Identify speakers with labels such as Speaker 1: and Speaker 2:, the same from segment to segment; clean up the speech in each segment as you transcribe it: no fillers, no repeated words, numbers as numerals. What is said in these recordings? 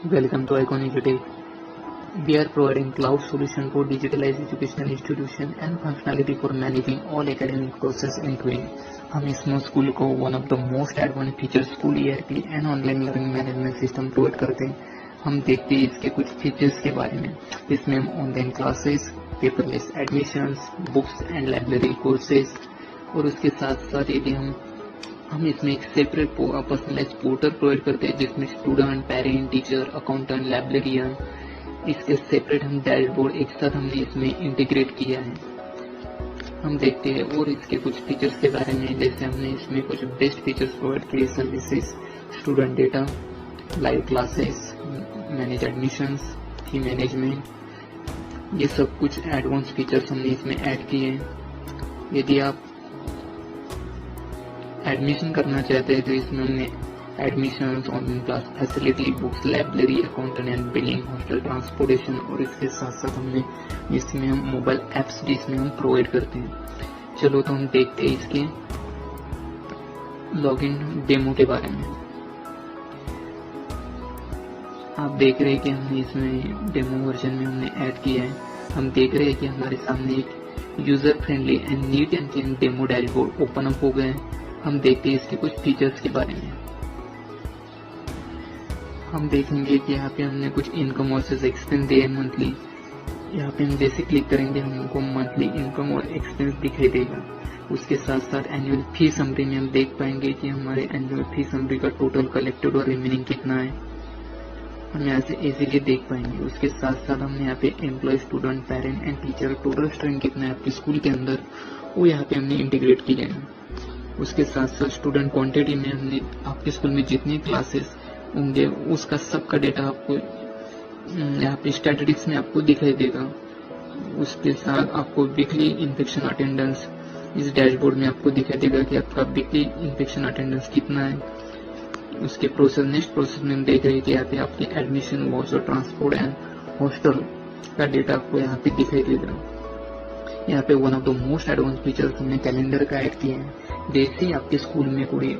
Speaker 1: Welcome to Iconic Tech. We are providing cloud solution for digitalized educational institution and functionality for managing all academic process end-to-end. हम इसमें school को one of the most advance feature school ERP and online learning management system provide करते हैं। हम देखते हैं इसके कुछ फीचर्स के बारे में। इसमें हम online classes, paperless admissions, books and library courses और उसके साथ साथ यदि हम इसमें एक सेपरेट पर्सनलाइज पोर्टल प्रोवाइड करते हैं जिसमें student, parent, teacher, accountant, librarian, इसके सेपरेट हम डैशबोर्ड एक साथ हमने इसमें इंटीग्रेट किया है। हम देखते हैं और इसके कुछ फीचर्स के बारे में, जैसे हमने इसमें कुछ बेस्ट फीचर्स प्रोवाइड किए, services, student data, live classes, manage admissions, fee management, ये सब कुछ एडवांस फीचर्स हमने इसमें ऐड किए हैं। यदि आप एडमिशन करना चाहते हैं तो इसमें हमने admissions, online class facility, books, library, accountant and billing, hostel transportation और इसके साथ साथ हमने इसमें हम मोबाइल एप्स भी इसमें हम प्रोवाइड करते हैं। चलो तो हम देखते हैं इसके लॉगिन डेमो के बारे में। आप देख रहे हैं कि हमने इसमें डेमो वर्जन में हमने ऐड किया है। हम देख रहे हैं कि हमारे सामने एक user friendly and neat and clean demo dashboard open up हो गए हैं। हम देखते हैं इसके कुछ फीचर्स के बारे में। हम देखेंगे कि यहाँ पे हमने कुछ इनकम और एक्सपेंस दिए मंथली। यहाँ पे हम जैसे क्लिक करेंगे हमको मंथली इनकम और एक्सपेंस दिखाई देगा। उसके साथ साथ एनुअल फी समरी में हम देख पाएंगे कि हमारे एनुअल फी समरी का टोटल कलेक्टेड और रिमेनिंग कितना है, हम यहाँ से इजीली देख पाएंगे। उसके साथ साथ हमने यहाँ पे employ, student, parent and teacher total strength कितना है आपके स्कूल के अंदर, वो यहाँ पे हमने इंटीग्रेट किया है। उसके साथ साथ स्टूडेंट क्वांटिटी में हमने आपके स्कूल में जितने क्लासेस होंगे उसका सबका डेटा आपको यहाँ पे स्टैटिस्टिक्स में आपको दिखाई देगा। उसके साथ आपको वीकली इन्फेक्शन अटेंडेंस इस डैशबोर्ड में आपको दिखाई देगा कि आपका वीकली इन्फेक्शन अटेंडेंस कितना है। उसके नेक्स्ट प्रोसेस में हम देख रहे हैं कि यहाँ पे आपके admission, voucher, transport and hostel का डेटा आपको यहाँ पे दिखाई देगा। यहाँ पे one of the most advance features हमने कैलेंडर का ऐड किया है। जैसे ही आपके स्कूल में कोई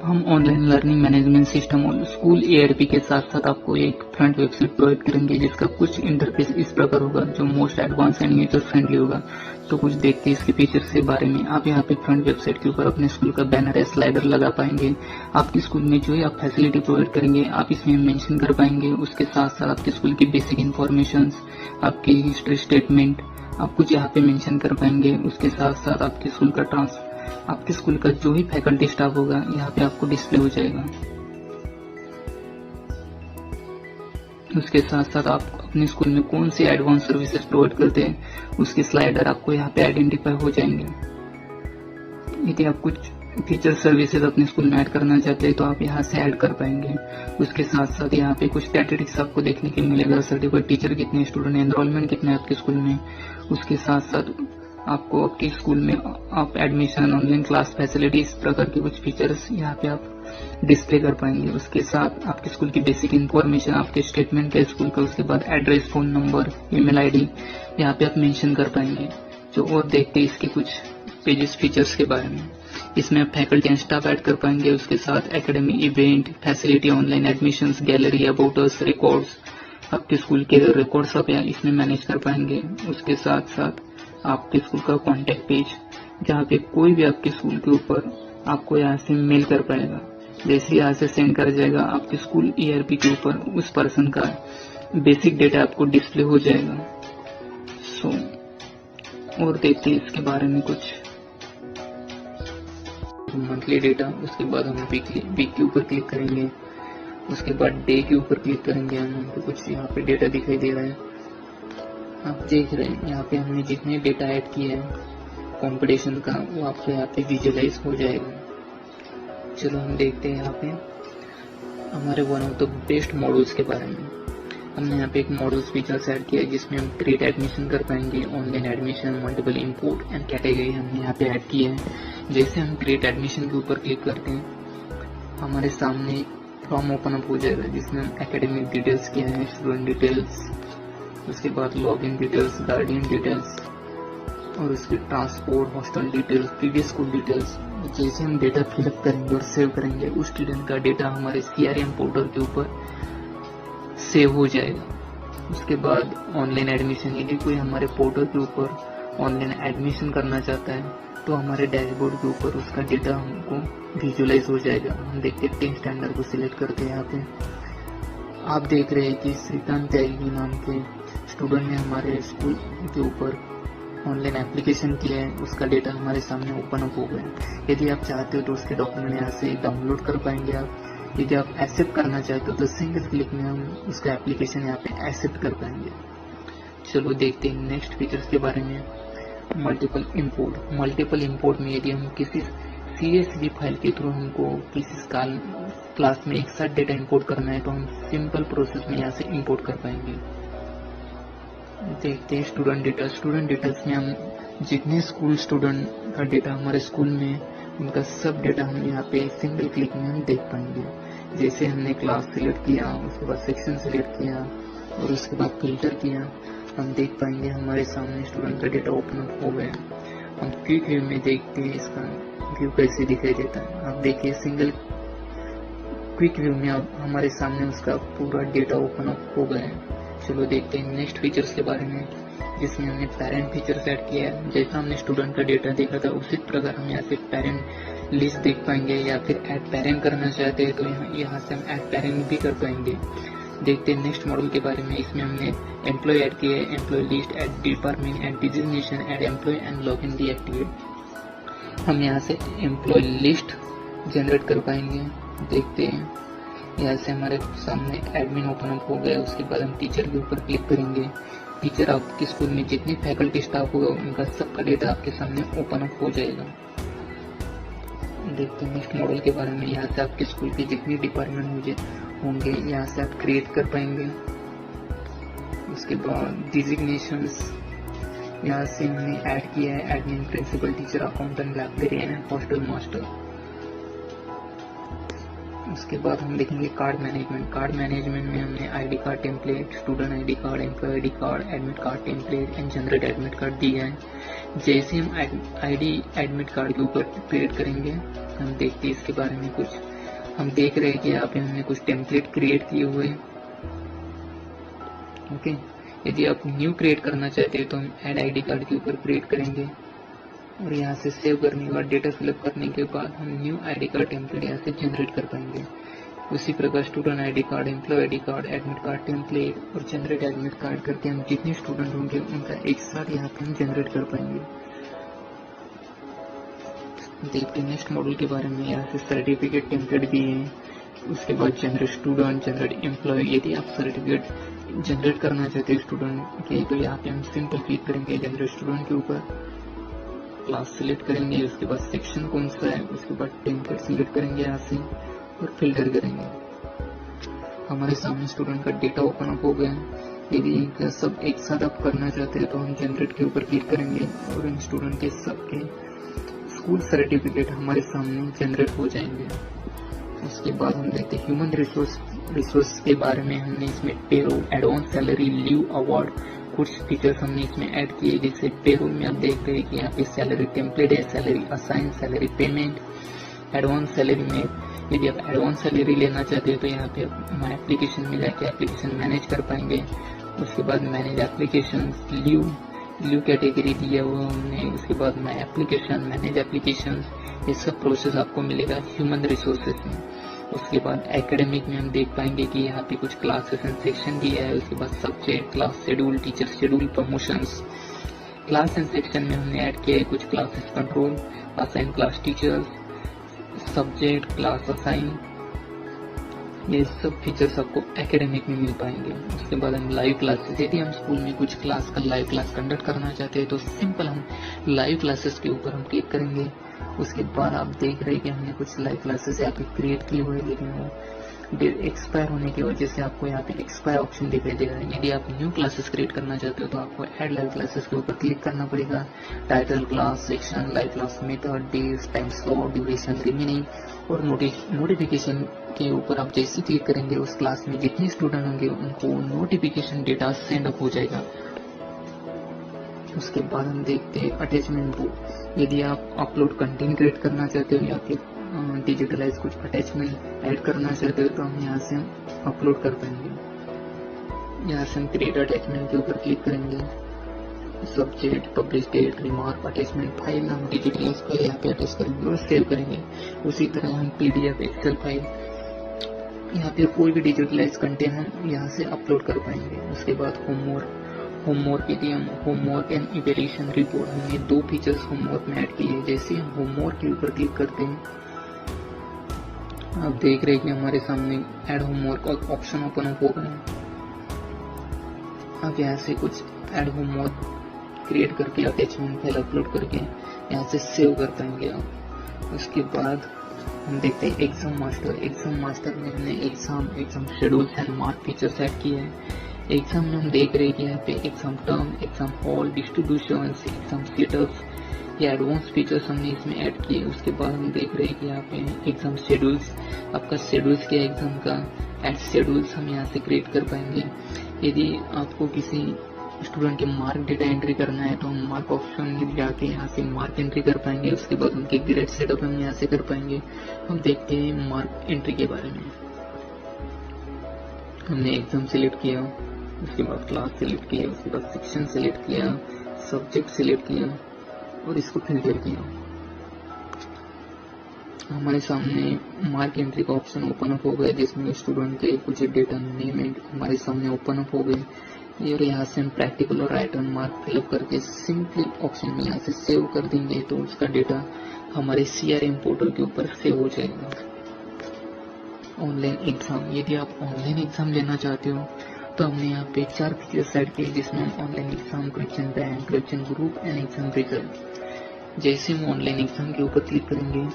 Speaker 1: हम ऑनलाइन लर्निंग मैनेजमेंट सिस्टम और स्कूल ERP के साथ साथ आपको एक फ्रंट वेबसाइट प्रोवाइड करेंगे जिसका कुछ इंटरफेस इस प्रकार होगा जो most advance and user friendly होगा। तो कुछ देखते हैं इसके फीचर्स के बारे में। आप यहाँ पे फ्रंट वेबसाइट के ऊपर अपने स्कूल का बैनर या स्लाइडर लगा पाएंगे। आपके स्कूल में जो है आप फैसिलिटी प्रोवाइड करेंगे आप इसमें मेंशन कर पाएंगे। उसके साथ साथ आपके स्कूल की बेसिक इन्फॉर्मेशन, आपकी हिस्ट्री स्टेटमेंट आप कुछ यहाँ पे मेंशन कर पाएंगे। उसके साथ साथ आपके स्कूल का जो भी फैकल्टी स्टाफ होगा यहाँ पे आपको डिस्प्ले हो जाएगा। उसके साथ साथ आप अपने स्कूल में कौन सी एडवांस सर्विसेज प्रोवाइड करते हैं उसके स्लाइडर आपको यहाँ पे आइडेंटिफाई हो जाएंगे। यदि आप कुछ फीचर सर्विसेज अपने स्कूल में ऐड करना चाहते हैं तो आप यहाँ से ऐड कर पाएंगे। उसके साथ साथ यहाँ पे कुछ स्टैटिस्टिक्स आपको देखने को मिलेगा, सर्टिफाइड टीचर कितने, स्टूडेंट एनरोलमेंट कितना है आपके स्कूल में। उसके साथ साथ आपको आपके स्कूल में आप एडमिशन, ऑनलाइन क्लास फैसिलिटी, इस प्रकार के कुछ फीचर्स यहाँ पे आप डिस्प्ले कर पाएंगे। उसके साथ आपके स्कूल की बेसिक इन्फॉर्मेशन, आपके स्टेटमेंट का स्कूल का, उसके बाद address, phone number, email ID यहाँ पे आप मेंशन कर पाएंगे। जो और देखते हैं इसके कुछ पेजेस फीचर्स के बारे में। इसमें आप फैकल्टी एंड स्टाफ ऐड कर पाएंगे। उसके साथ academic event, facility, online admissions, gallery, about us, records, आपके स्कूल के रिकॉर्ड्स आप इसमें मैनेज कर पाएंगे। उसके साथ साथ आपके स्कूल का कॉन्टेक्ट पेज जहाँ पे कोई भी आपके स्कूल के ऊपर आपको यहाँ से मेल कर पाएगा। जैसे ही यहाँ से सेंड कर जाएगा आपके स्कूल ERP के ऊपर उस पर्सन का बेसिक डेटा आपको डिस्प्ले हो जाएगा। और देखते हैं इसके बारे में कुछ मंथली डेटा। उसके बाद हम वीक के ऊपर क्लिक करेंगे। उसके बाद डे के ऊपर क्लिक करेंगे। हमको कुछ यहाँ पे डेटा दिखाई दे रहा है, आप देख रहे हैं। यहाँ पे हमने जितने डेटा ऐड किए हैं कंपटीशन का वो आपको यहाँ पे विजुअलाइज हो जाएगा। चलो हम देखते हैं यहाँ पे हमारे one of the best models के बारे में। हमने यहाँ पे एक मॉडल्स फीचर्स ऐड किया है जिसमें हम क्रिएट एडमिशन कर पाएंगे, online admission, multiple import and category हमने यहाँ पे ऐड किए हैं। जैसे हम क्रिएट एडमिशन के ऊपर क्लिक करते हैं हमारे सामने फॉर्म ओपन अप हो जाएगा जिसमें हम एकेडमिक डिटेल्स किए हैं, स्टूडेंट डिटेल्स, उसके बाद लॉगिन डिटेल्स, गार्डियन डिटेल्स और उसके transport, hostel details, previous school details, जैसे हम डेटा फिलअप करेंगे और सेव करेंगे, उस स्टूडेंट का डेटा हमारे CRM पोर्टल के ऊपर सेव हो जाएगा। उसके बाद ऑनलाइन एडमिशन, यदि कोई हमारे पोर्टल के ऊपर ऑनलाइन एडमिशन करना चाहता है तो हमारे डैशबोर्ड के ऊपर उसका डेटा हमको विजुअलाइज हो जाएगा। हम देखते हैं 10 स्टैंडर्ड को सिलेक्ट करते हैं। यहाँ पे आप देख रहे हैं कि श्रीकांत त्यागी नाम के स्टूडेंट ने हमारे स्कूल के ऊपर ऑनलाइन एप्लीकेशन किया है, उसका डेटा हमारे सामने ओपन अप हो गया। यदि आप चाहते हो तो उसके डॉक्यूमेंट यहाँ से डाउनलोड कर पाएंगे आप। यदि आप एक्सेप्ट करना चाहते हो तो सिंगल क्लिक में हम उसका एप्लीकेशन यहाँ पे एक्सेप्ट कर पाएंगे। चलो देखते हैं नेक्स्ट फीचर्स के बारे में। Multiple import. मल्टीपल इंपोर्ट में यदि हम किसी CSV फाइल के थ्रू हमको किसी क्लास में एक साथ डेटा इंपोर्ट करना है तो हम सिंपल प्रोसेस में यहाँ से इंपोर्ट कर पाएंगे। देखते हैं स्टूडेंट डेटा। स्टूडेंट डिटेल्स में हम जितने स्कूल स्टूडेंट का डेटा हमारे स्कूल में, उनका सब डेटा हम यहाँ पे सिंगल क्लिक में हम देख पाएंगे। जैसे हमने क्लास सिलेक्ट किया, उसके बाद सेक्शन सिलेक्ट किया और उसके बाद फिल्टर किया, हम देख पाएंगे हमारे सामने स्टूडेंट का डेटा ओपन अप हो गया। हम क्विक व्यू में देखते हैं इसका व्यू कैसे दिखाई देता है। आप देखिए सिंगल क्विक व्यू में अब हमारे सामने उसका पूरा डेटा ओपन अप हो गया है। चलो देखते हैं नेक्स्ट फीचर्स के बारे में, जिसमें हमने पेरेंट फीचर्स ऐड किया है। जैसा हमने स्टूडेंट का डेटा देखा था उसी प्रकार हम यहाँ से पेरेंट लिस्ट देख पाएंगे, या फिर ऐड पेरेंट करना चाहते हैं तो यहाँ से हम ऐड पेरेंट भी कर पाएंगे। देखते हैं नेक्स्ट मॉडल के बारे में। इसमें हमने एम्प्लॉय ऐड किया है, employ list, add department, add designation, add employ and login deactivate. हम यहाँ से एम्प्लॉय लिस्ट जनरेट कर पाएंगे। देखते हैं यहाँ से हमारे सामने एडमिन ओपन अप हो गया। उसके बाद हम टीचर के ऊपर क्लिक करेंगे। टीचर आपके स्कूल में जितनी फैकल्टी स्टाफ होगा उनका सबका डेटा आपके सामने ओपन अप हो जाएगा। देखते हैं नेक्स्ट मॉडल के बारे में। यहाँ से आपके स्कूल के जितने डिपार्टमेंट होंगे यहाँ से आप क्रिएट कर पाएंगे। उसके बाद डिजिग्नेशंस, यहाँ से हमने ऐड किया है admin, principal, teacher, accountant, librarian and hostel master. उसके बाद हम देखेंगे कार्ड मैनेजमेंट। कार्ड मैनेजमेंट में हमने ID card template, student ID card, employ ID card, admit card template and generate admit card दिया है। जैसे हम ID एडमिट कार्ड के ऊपर क्रिएट करेंगे, हम देखते हैं इसके बारे में कुछ। हम देख रहे हैं कि यहाँ पे हमने कुछ टेम्पलेट क्रिएट किए हुए हैं। ओके, यदि आप न्यू क्रिएट करना चाहते हैं तो हम ऐड ID कार्ड के ऊपर क्रिएट करेंगे और यहाँ से सेव करने के बाद, डेटा फिलअप करने के बाद हम न्यू ID कार्ड टेम्पलेट यहाँ से जनरेट कर पाएंगे। उसी प्रकार student ID card, employ ID card, admit card template और जनरेट एडमिट कार्ड करके हम जितने स्टूडेंट होंगे उनका एक साथ यहाँ पे हम जनरेट कर पाएंगे। देखते हैं नेक्स्ट मॉडल के बारे में। यहाँ से सर्टिफिकेट टेम्पलेट भी है। उसके बाद जनरेट स्टूडेंट, जनरेट एम्प्लॉय। यदि आप सर्टिफिकेट जनरेट करना चाहते हैं स्टूडेंट के तो यहाँ पे हम सिंपल क्लिक करेंगे जनरेट स्टूडेंट के ऊपर, क्लास सिलेक्ट करेंगे, उसके बाद सेक्शन कौन सा है, उसके बाद टेम्पलेट सिलेक्ट करेंगे यहाँ से और फिल्टर करेंगे। हमारे सामने स्टूडेंट का डेटा ओपन अप हो गया है। यदि इनका सब एक साथ आप करना चाहते हैं तो हम जनरेट के ऊपर क्लिक करेंगे और इन स्टूडेंट के सबके स्कूल सर्टिफिकेट हमारे सामने जनरेट हो जाएंगे। उसके बाद हम देखते हैं ह्यूमन रिसोर्स के बारे में। हमने इसमें payroll, advance salary, leave, award, कुछ फीचर्स हमने इसमें ऐड किए। जैसे पेरोल में आप देख रहे हैं कि यहाँ पे सैलरी टेम्पलेट है, salary assign, salary payment. Advance salary में यदि आप एडवांस सैलरी लेना चाहते हैं तो यहाँ पे माई एप्लीकेशन में जाके एप्लीकेशन मैनेज कर पाएंगे। उसके बाद मैनेज एप्लीकेशन, लीव कैटेगरी दिया हुआ हमने। उसके बाद माई एप्लीकेशन, मैनेज एप्लीकेशन, ये सब प्रोसेस आपको मिलेगा ह्यूमन रिसोर्सेज में। उसके बाद एकेडमिक में हम देख पाएंगे कि यहाँ पे कुछ क्लासेस एंड सेक्शन दिया है। उसके बाद subject, class schedule, teacher schedule, promotions. Class and section में हमने ऐड किया है कुछ classes control, assign class teachers, subject, class assign. ये सब फीचर्स आपको एकेडमिक में मिल पाएंगे। उसके बाद हम लाइव क्लासेस, यदि हम स्कूल में कुछ क्लास का लाइव क्लास कंडक्ट करना चाहते हैं तो सिंपल हम लाइव क्लासेस के ऊपर हम क्लिक करेंगे। उसके बाद आप देख रहे हैं कि हमने कुछ लाइव क्लासेस यहाँ पे क्रिएट किए हुए हैं, लेकिन वो एक्सपायर होने की वजह से आपको यहाँ पे एक्सपायर ऑप्शन दिखाई देगा। यदि आप न्यू क्लासेस क्रिएट करना चाहते हो तो आपको ऐड लाइव क्लासेस के ऊपर क्लिक करना पड़ेगा। Title, class, section, live class, method, days, time slot, duration, remaining और नोटिफिकेशन के ऊपर आप जैसे क्लिक करेंगे उस क्लास में जितने स्टूडेंट होंगे उनको नोटिफिकेशन डेटा सेंड अप हो जाएगा। उसके बाद हम देखते हैं अटैचमेंट बुक। यदि आप अपलोड कंटेंट क्रिएट करना चाहते हो या फिर डिजिटलाइज कुछ अटैचमेंट ऐड करना चाहते हो तो हम यहाँ से अपलोड कर पाएंगे। यहाँ से हम क्रिएट अटैचमेंट के ऊपर क्लिक करेंगे। Subject, publish date, remark, attachment file हम डिजिटलाइज फाइल यहाँ पे अटैच करेंगे और सेव करेंगे। उसी तरह हम PDF, एक्सेल फाइल यहाँ पे कोई भी डिजिटलाइज कंटेंट हम यहाँ से अपलोड कर पाएंगे। उसके बाद होमवर्क के लिए हम होमवर्क एंड इवैल्यूएशन रिपोर्ट, हमने 2 फीचर्स होमवर्क में ऐड किए। जैसे हम होमवर्क के ऊपर क्लिक करते हैं, आप देख रहे हैं कि हमारे सामने ऐड होमवर्क और ऑप्शन ओपन अप हो गए। अब यहाँ से कुछ ऐड होमवर्क क्रिएट करके अटैचमेंट फाइल अपलोड करके यहाँ से सेव कर पाएंगे आप। उसके बाद हम देखते हैं एग्जाम मास्टर में हमने exam schedule and mark features add किए हैं। एग्जाम में हम देख रहे हैं कि यहाँ पे exam term, exam hall, distribution, exam status, ये एडवांस फीचर्स हमने इसमें ऐड किए। उसके बाद हम देख रहे हैं कि यहाँ पे एग्जाम शेड्यूल्स, आपका शेड्यूल्स क्या एग्जाम का, ऐड शेड्यूल्स हम यहाँ से क्रिएट कर पाएंगे। यदि आपको किसी स्टूडेंट के मार्क डेटा एंट्री करना है तो हम मार्क ऑप्शन में जाके यहाँ से मार्क एंट्री कर पाएंगे। उसके बाद उनके ग्रेड सेटअप हम यहाँ से कर पाएंगे। हम देखते हैं मार्क एंट्री के बारे में। हमने एग्जाम सिलेक्ट किया, उसके बाद क्लास सिलेक्ट किया, उसके बाद सेक्शन सिलेक्ट किया, सब्जेक्ट सिलेक्ट किया और इसको फिल्टर किया। हमारे सामने मार्क एंट्री का ऑप्शन ओपन अप हो गया जिसमें स्टूडेंट के कुछ डेटा नेम हमारे सामने ओपन अप हो गए। और यहाँ से हम प्रैक्टिकल और राइट मार्क फिलअप करके सिंपली ऑप्शन में यहाँ से सेव कर देंगे तो उसका डेटा हमारे CRM पोर्टल के ऊपर सेव हो जाएगा। ऑनलाइन एग्जाम, यदि आप ऑनलाइन एग्जाम लेना चाहते हो तो हमने यहाँ पे 4 फीचर्स ऐड किए जिसमें हम online exam, question bank, question group and exam result. जैसे हम ऑनलाइन एग्जाम के ऊपर क्लिक करेंगे,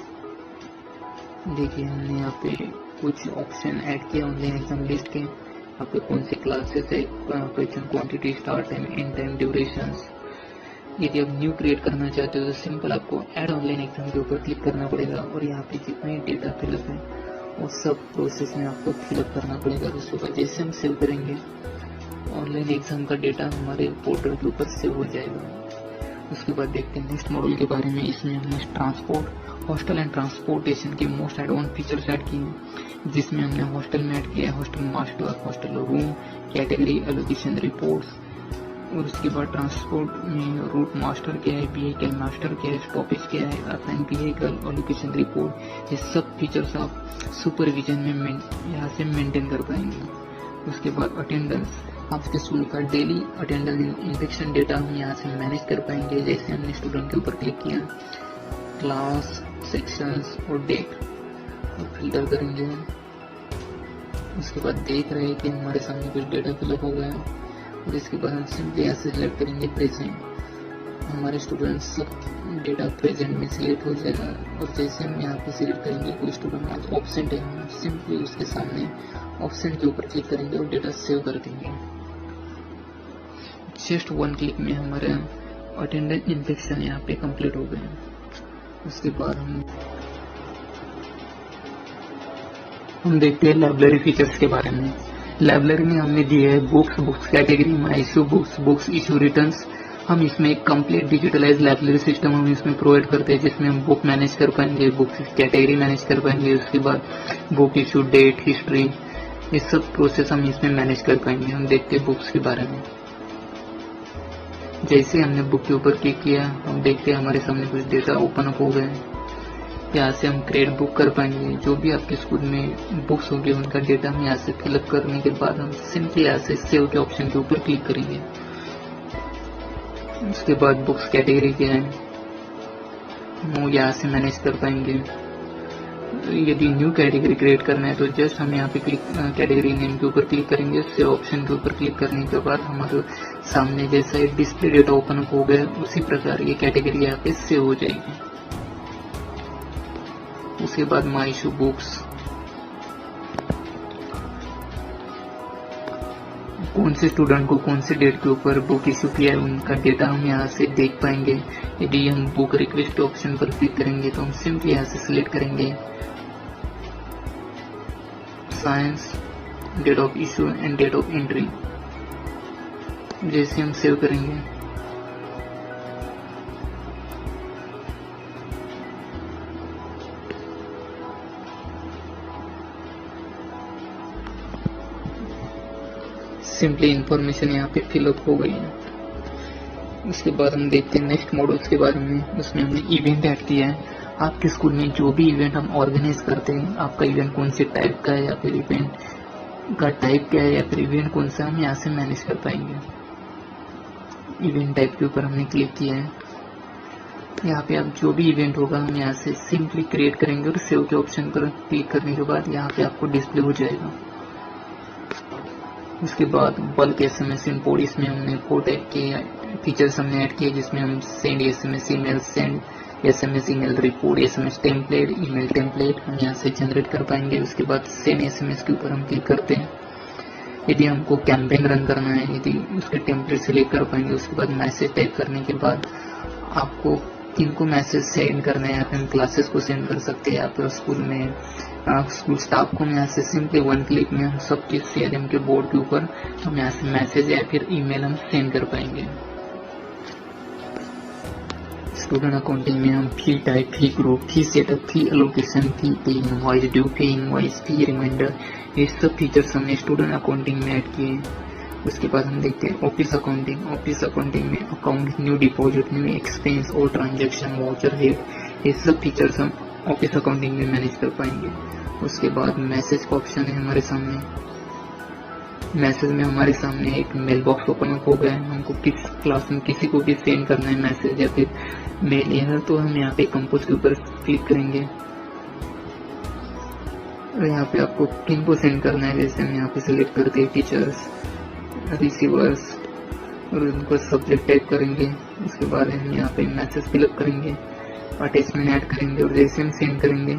Speaker 1: देखिए हमने यहाँ पे कुछ ऑप्शन ऐड किया ऑनलाइन एग्जाम लिस्ट के। यहाँ पे कौन सी क्लासेस है, question quantity, start time, and time, durations. यदि आप न्यू क्रिएट करना चाहते हो तो सिंपल आपको ऐड ऑनलाइन एग्जाम के ऊपर क्लिक करना पड़ेगा और यहाँ पे जितने डेटा फिलअप है वो सब प्रोसेस में आपको फिलअप करना पड़ेगा। उसके बाद जैसे हम सेव करेंगे ऑनलाइन एग्जाम का डेटा हमारे पोर्टल के ऊपर सेव हो जाएगा। उसके बाद देखते हैं नेक्स्ट मॉड्यूल के बारे में। इसमें हमने ट्रांसपोर्ट, हॉस्टल एंड ट्रांसपोर्टेशन के मोस्ट एडवांस फीचर्स ऐड किए जिसमें हमने हॉस्टल में ऐड किया है hostel master, hostel room, category, allocation reports. और उसके बाद ट्रांसपोर्ट में रूट मास्टर क्या है, व्हीकल मास्टर क्या है, स्टॉपेज क्या है, असाइन व्हीकल, एलोकेशन रिपोर्ट, ये सब फीचर्स आप सुपरविजन में यहाँ से मेंटेन कर पाएंगे। उसके बाद अटेंडेंस, आपके स्कूल का डेली अटेंडेंस इंफेक्शन डेटा हम यहाँ से मैनेज कर पाएंगे। जैसे हमने स्टूडेंट के ऊपर क्लिक किया, क्लास, सेक्शंस और डेट और फिल्टर करेंगे। उसके बाद देख रहे हैं कि हमारे सामने कुछ डेटा फिलअप हो गया और इसके बाद हम सिंपली यहाँ से सिलेक्ट करेंगे प्रेजेंट। हमारे स्टूडेंट्स सब डेटा प्रेजेंट में सिलेक्ट हो जाएगा और जैसे हम यहाँ पे सिलेक्ट करेंगे कोई स्टूडेंट आज ऑब्सेंट है, हम सिंपली उसके सामने ऑप्शन के ऊपर क्लिक करेंगे और डेटा सेव कर देंगे। जस्ट 1 क्लिक में हमारे अटेंडेंस इन्फेक्शन यहाँ पे कंप्लीट हो गए। उसके बाद हम देखते हैं लाइब्रेरी फीचर्स के बारे में। लाइब्रेरी में हमने दिए है books category, my issue books issue returns. हम इसमें एक कंप्लीट डिजिटलाइज लाइब्रेरी सिस्टम हम इसमें प्रोवाइड करते हैं जिसमें हम बुक मैनेज कर पाएंगे, बुक्स कैटेगरी मैनेज कर पाएंगे, उसके बाद बुक इशू डेट, हिस्ट्री, ये सब प्रोसेस हम इसमें मैनेज कर पाएंगे। हम देखते हैं बुक्स के बारे में। जैसे हमने बुक के ऊपर क्लिक किया हम देखते हैं हमारे सामने कुछ डेटा ओपन अप हो गए। यहाँ से हम क्रिएट बुक कर पाएंगे। जो भी आपके स्कूल में बुक्स होंगे उनका डेटा हम यहाँ से फिलअप करने के बाद हम सिंपली यहाँ से सेव के ऑप्शन के ऊपर क्लिक करेंगे। उसके बाद बुक्स कैटेगरी क्या है वो यहाँ से मैनेज कर पाएंगे। यदि न्यू कैटेगरी क्रिएट करना है तो जस्ट हम यहाँ पे कैटेगरी नेम के ऊपर क्लिक करेंगे। सेव ऑप्शन के ऊपर क्लिक करने के बाद हमारे सामने जैसा एक डिस्प्ले डेटा ओपन अप हो गया उसी प्रकार ये कैटेगरी यहाँ पे सेव हो जाएगी। उसके बाद माई इशू बुक्स, कौन से स्टूडेंट को कौन से डेट के ऊपर बुक इशू किया है उनका डेटा हम यहाँ से देख पाएंगे। यदि हम बुक रिक्वेस्ट ऑप्शन पर क्लिक करेंगे तो हम सिंपली यहाँ से सिलेक्ट करेंगे science, date of issue and date of entry. जैसे हम सेव करेंगे सिंपली इंफॉर्मेशन यहाँ पे फिलअप हो गई है। उसके बाद हम देखते हैं नेक्स्ट मॉड्यूल्स के बारे में। उसमें हमने इवेंट ऐड किया है। आपके स्कूल में जो भी इवेंट हम ऑर्गेनाइज करते हैं, आपका इवेंट कौन से टाइप का है या फिर इवेंट का टाइप क्या है या फिर इवेंट कौन सा, हम यहाँ से मैनेज कर पाएंगे। इवेंट टाइप के ऊपर हमने क्लिक किया है। यहाँ पे आप जो भी इवेंट होगा हम यहाँ से सिंपली क्रिएट करेंगे और सेव के ऑप्शन पर क्लिक करने के बाद यहाँ पे आपको डिस्प्ले हो जाएगा। उसके बाद बल्क SMS इंपोर्ट, इसमें हमने 4 टाइप के फीचर्स हमने ऐड किए, जिसमें हम send SMS email, send SMS email report, SMS template, email template हम यहाँ से जनरेट कर पाएंगे। उसके बाद सेंड SMS के ऊपर हम क्लिक करते हैं। यदि हमको कैंपेन रन करना है, यदि उसके टेम्पलेट सेलेक्ट कर पाएंगे। उसके बाद मैसेज टाइप करने के बाद आपको किनको मैसेज सेंड करना है, या फिर क्लासेस को सेंड कर सकते हैं, या फिर स्कूल में स्कूल स्टाफ को यहाँ से सिंपली 1 क्लिक में हम सब चीज CRM के बोर्ड के ऊपर हम यहाँ से मैसेज या फिर ईमेल हम सेंड कर पाएंगे। स्टूडेंट अकाउंटिंग में हम फी टाइप, फी ग्रुप, फी सेटअप, फी एलोकेशन, फी पे इनवॉइस, ड्यू पे इनवॉइस, फी रिमाइंडर, ये सब फीचर्स हमने स्टूडेंट अकाउंटिंग में ऐड किए। उसके बाद हम देखते हैं ऑफिस अकाउंटिंग। ऑफिस अकाउंटिंग में account, new deposit, new expense और ट्रांजैक्शन, वाउचर हेड, ये सब फीचर्स हम ऑफिस अकाउंटिंग में मैनेज कर पाएंगे। उसके बाद मैसेज का ऑप्शन है हमारे सामने। मैसेज में हमारे सामने एक मेल बॉक्स ओपन अप हो गया है। हमको किस क्लास में किसी को भी सेंड करना है मैसेज या फिर मेल, यह तो हम यहाँ पे कंपोज के ऊपर क्लिक करेंगे और यहाँ पे आपको किन को सेंड करना है, जैसे हम यहाँ पे सिलेक्ट करते हैं टीचर्स, रिसीवर्स और उनको सब्जेक्ट टाइप करेंगे। उसके बाद हम यहाँ पे मैसेज फिलअप करेंगे, अटैचमेंट ऐड करेंगे और जैसे हम सेंड करेंगे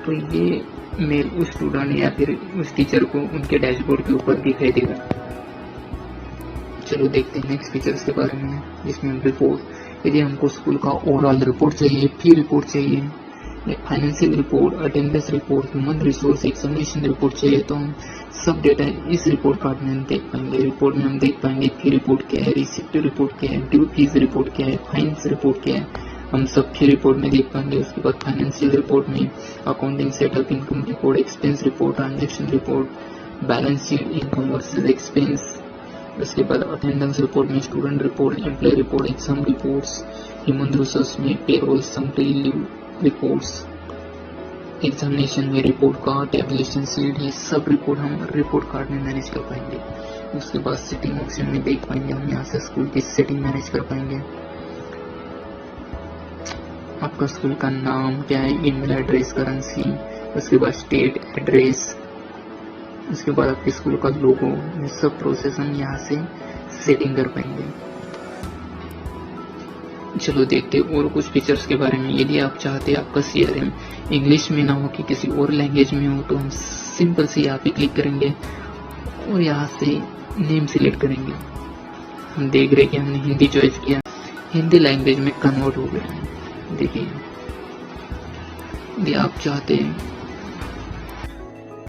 Speaker 1: तो ये मेल उस स्टूडेंट या फिर उस टीचर को उनके डैशबोर्ड के ऊपर दिखाई देगा। चलो देखते हैं नेक्स्ट फीचर्स के बारे में, जिसमें हम रिपोर्ट, यदि हमको स्कूल का ओवरऑल रिपोर्ट चाहिए, फी रिपोर्ट चाहिए, financial report, attendance report, human resource examination report चाहिए, तो हम सब डेटा इस रिपोर्ट कार्ड में हम देख पाएंगे। रिपोर्ट में हम देख पाएंगे फी रिपोर्ट क्या है, रिसिप्ट रिपोर्ट क्या है, ड्यू फीस रिपोर्ट क्या है, फाइन्स रिपोर्ट क्या है, हम सब फी रिपोर्ट में देख पाएंगे। उसके बाद फाइनेंशियल रिपोर्ट में accounting setup, income report, expense report, transaction report, balance sheet, income versus expense. उसके बाद अटेंडेंस रिपोर्ट में student report, employee report, exam reports, human resource में payroll, summary leave reports, examination में रिपोर्ट कार्ड, टेबलेशन शीट, ये सब report हम report card में manage कर पाएंगे। उसके बाद सेटिंग ऑप्शन में देख पाएंगे, हम यहाँ से स्कूल की सेटिंग मैनेज कर पाएंगे। आपका स्कूल का नाम क्या है, ईमेल एड्रेस, करेंसी, उसके बाद स्टेट एड्रेस, उसके बाद आपके स्कूल का लोगो, ये सब प्रोसेस हम यहाँ से सेटिंग कर पाएंगे। चलो देखते हैं और कुछ फीचर्स के बारे में। यदि आप चाहते हैं आपका CRM इंग्लिश में ना हो कि किसी और लैंग्वेज में हो, तो हम सिंपल से यहाँ पे क्लिक करेंगे और यहाँ से नेम सिलेक्ट करेंगे। हम देख रहे हैं कि हमने हिंदी चॉइस किया, हिंदी लैंग्वेज में कन्वर्ट हो गया है। देखिए, यदि आप चाहते हैं